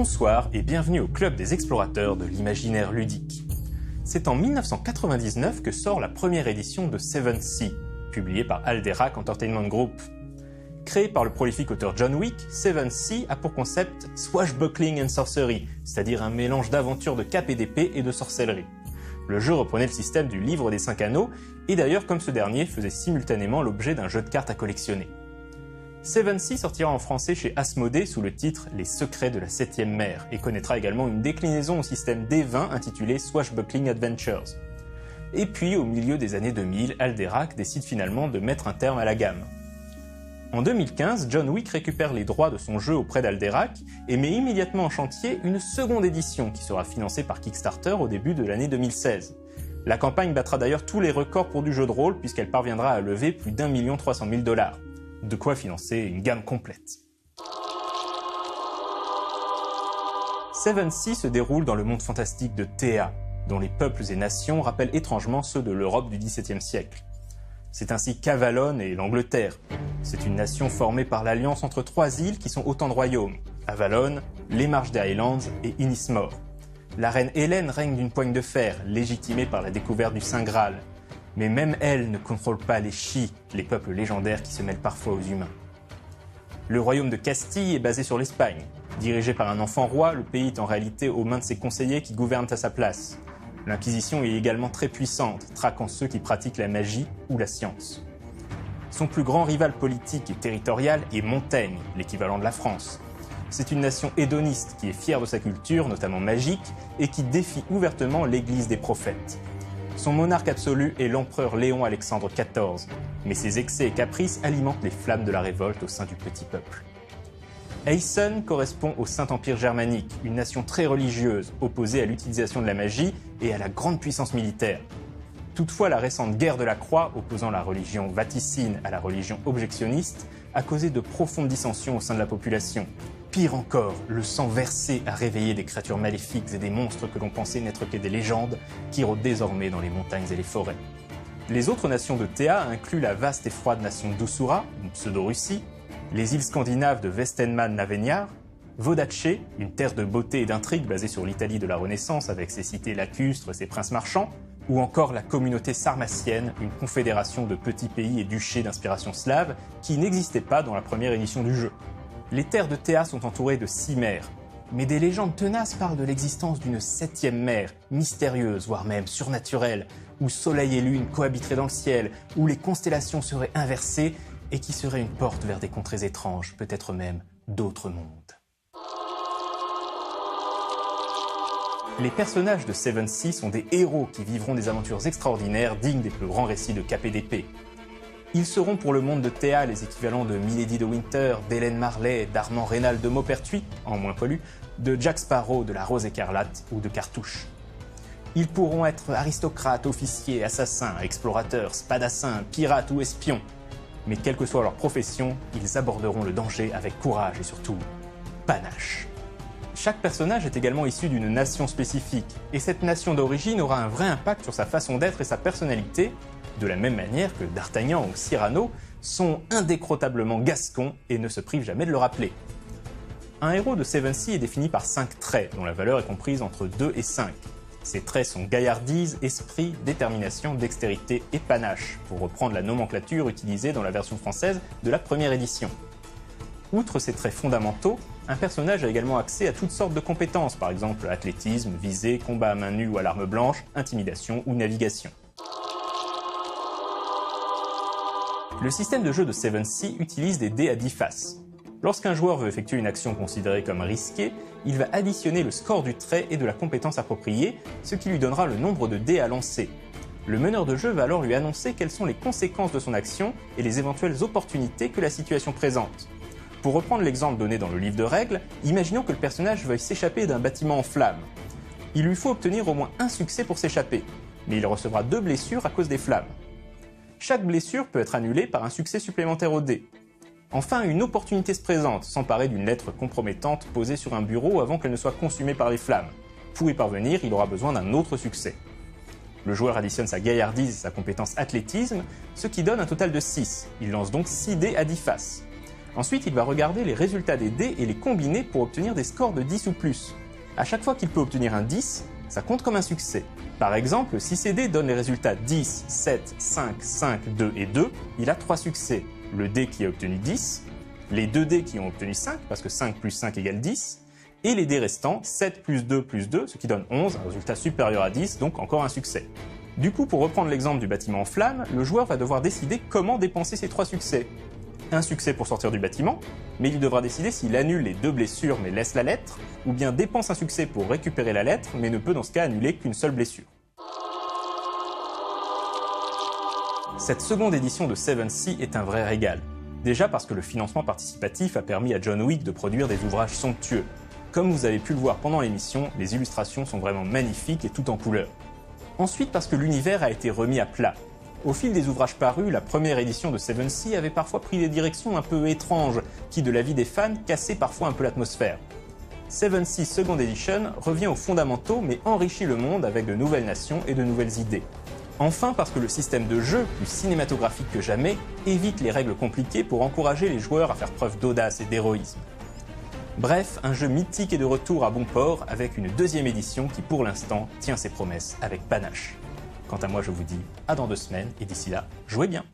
Bonsoir et bienvenue au Club des explorateurs de l'imaginaire ludique. C'est en 1999 que sort la première édition de Seven Seas, publiée par Alderac Entertainment Group. Créé par le prolifique auteur John Wick, Seven Seas a pour concept Swashbuckling and Sorcery, c'est-à-dire un mélange d'aventures de cape et d'épée et de sorcellerie. Le jeu reprenait le système du livre des 5 anneaux, et d'ailleurs comme ce dernier faisait simultanément l'objet d'un jeu de cartes à collectionner. Seven Seas sortira en français chez Asmodée sous le titre Les secrets de la 7e mer et connaîtra également une déclinaison au système D20 intitulée Swashbuckling Adventures. Et puis, au milieu des années 2000, Alderac décide finalement de mettre un terme à la gamme. En 2015, John Wick récupère les droits de son jeu auprès d'Alderac et met immédiatement en chantier une seconde édition qui sera financée par Kickstarter au début de l'année 2016. La campagne battra d'ailleurs tous les records pour du jeu de rôle puisqu'elle parviendra à lever plus d'1 300 000 $. De quoi financer une gamme complète. Seven Seas se déroule dans le monde fantastique de Théa, dont les peuples et nations rappellent étrangement ceux de l'Europe du XVIIe siècle. C'est ainsi qu'Avalon et l'Angleterre. C'est une nation formée par l'alliance entre 3 îles qui sont autant de royaumes, Avalon, les Marches des Highlands et Inismore. La reine Hélène règne d'une poigne de fer, légitimée par la découverte du Saint Graal. Mais même elle ne contrôle pas les Chis, les peuples légendaires qui se mêlent parfois aux humains. Le royaume de Castille est basé sur l'Espagne. Dirigé par un enfant roi, le pays est en réalité aux mains de ses conseillers qui gouvernent à sa place. L'Inquisition est également très puissante, traquant ceux qui pratiquent la magie ou la science. Son plus grand rival politique et territorial est Montaigne, l'équivalent de la France. C'est une nation hédoniste qui est fière de sa culture, notamment magique, et qui défie ouvertement l'Église des prophètes. Son monarque absolu est l'empereur Léon Alexandre XIV, mais ses excès et caprices alimentent les flammes de la révolte au sein du petit peuple. Eisen correspond au Saint-Empire germanique, une nation très religieuse, opposée à l'utilisation de la magie et à la grande puissance militaire. Toutefois, la récente guerre de la Croix, opposant la religion vaticine à la religion objectionniste, a causé de profondes dissensions au sein de la population. Pire encore, le sang versé a réveillé des créatures maléfiques et des monstres que l'on pensait n'être que des légendes, qui rôdent désormais dans les montagnes et les forêts. Les autres nations de Théa incluent la vaste et froide nation d'Usura, une pseudo-Russie, les îles scandinaves de Vestenman-Navenyar, Vodace, une terre de beauté et d'intrigue basée sur l'Italie de la Renaissance avec ses cités lacustres et ses princes marchands, ou encore la communauté sarmatienne, une confédération de petits pays et duchés d'inspiration slave qui n'existait pas dans la première édition du jeu. Les terres de Théa sont entourées de 6 mers, mais des légendes tenaces parlent de l'existence d'une 7e mer, mystérieuse, voire même surnaturelle, où soleil et lune cohabiteraient dans le ciel, où les constellations seraient inversées et qui serait une porte vers des contrées étranges, peut-être même d'autres mondes. Les personnages de Seven Seas sont des héros qui vivront des aventures extraordinaires dignes des plus grands récits de cape et d'épée. Ils seront pour le monde de Théa les équivalents de Milady de Winter, d'Hélène Marley, d'Armand Rénal de Maupertuis, en moins polu, de Jack Sparrow de la Rose écarlate ou de Cartouche. Ils pourront être aristocrates, officiers, assassins, explorateurs, spadassins, pirates ou espions. Mais quelle que soit leur profession, ils aborderont le danger avec courage et surtout panache. Chaque personnage est également issu d'une nation spécifique, et cette nation d'origine aura un vrai impact sur sa façon d'être et sa personnalité, de la même manière que D'Artagnan ou Cyrano sont indécrotablement gascons et ne se privent jamais de le rappeler. Un héros de Seven Seas est défini par 5 traits, dont la valeur est comprise entre 2 et 5. Ces traits sont gaillardise, esprit, détermination, dextérité et panache, pour reprendre la nomenclature utilisée dans la version française de la première édition. Outre ces traits fondamentaux, un personnage a également accès à toutes sortes de compétences, par exemple athlétisme, visée, combat à main nue ou à l'arme blanche, intimidation ou navigation. Le système de jeu de Seven Seas utilise des dés à 10 faces. Lorsqu'un joueur veut effectuer une action considérée comme risquée, il va additionner le score du trait et de la compétence appropriée, ce qui lui donnera le nombre de dés à lancer. Le meneur de jeu va alors lui annoncer quelles sont les conséquences de son action et les éventuelles opportunités que la situation présente. Pour reprendre l'exemple donné dans le livre de règles, imaginons que le personnage veuille s'échapper d'un bâtiment en flammes. Il lui faut obtenir au moins un succès pour s'échapper, mais il recevra 2 blessures à cause des flammes. Chaque blessure peut être annulée par un succès supplémentaire au dé. Enfin, une opportunité se présente, s'emparer d'une lettre compromettante posée sur un bureau avant qu'elle ne soit consumée par les flammes. Pour y parvenir, il aura besoin d'un autre succès. Le joueur additionne sa gaillardise et sa compétence athlétisme, ce qui donne un total de 6. Il lance donc 6 dés à 10 faces. Ensuite, il va regarder les résultats des dés et les combiner pour obtenir des scores de 10 ou plus. À chaque fois qu'il peut obtenir un 10, ça compte comme un succès. Par exemple, si ces dés donnent les résultats 10, 7, 5, 5, 2 et 2, il a 3 succès. Le dé qui a obtenu 10, les 2 dés qui ont obtenu 5, parce que 5 plus 5 égale 10, et les dés restants, 7 plus 2 plus 2, ce qui donne 11, un résultat supérieur à 10, donc encore un succès. Du coup, pour reprendre l'exemple du bâtiment en flammes, le joueur va devoir décider comment dépenser ses 3 succès. Un succès pour sortir du bâtiment, mais il devra décider s'il annule les 2 blessures mais laisse la lettre, ou bien dépense un succès pour récupérer la lettre, mais ne peut dans ce cas annuler qu'une seule blessure. Cette seconde édition de 7th est un vrai régal. Déjà parce que le financement participatif a permis à John Wick de produire des ouvrages somptueux. Comme vous avez pu le voir pendant l'émission, les illustrations sont vraiment magnifiques et tout en couleurs. Ensuite parce que l'univers a été remis à plat. Au fil des ouvrages parus, la première édition de 7th avait parfois pris des directions un peu étranges, qui de l'avis des fans cassaient parfois un peu l'atmosphère. 7th Second Edition revient aux fondamentaux mais enrichit le monde avec de nouvelles nations et de nouvelles idées. Enfin parce que le système de jeu, plus cinématographique que jamais, évite les règles compliquées pour encourager les joueurs à faire preuve d'audace et d'héroïsme. Bref, un jeu mythique est de retour à bon port avec une deuxième édition qui pour l'instant tient ses promesses avec panache. Quant à moi je vous dis à dans 2 semaines et d'ici là, jouez bien!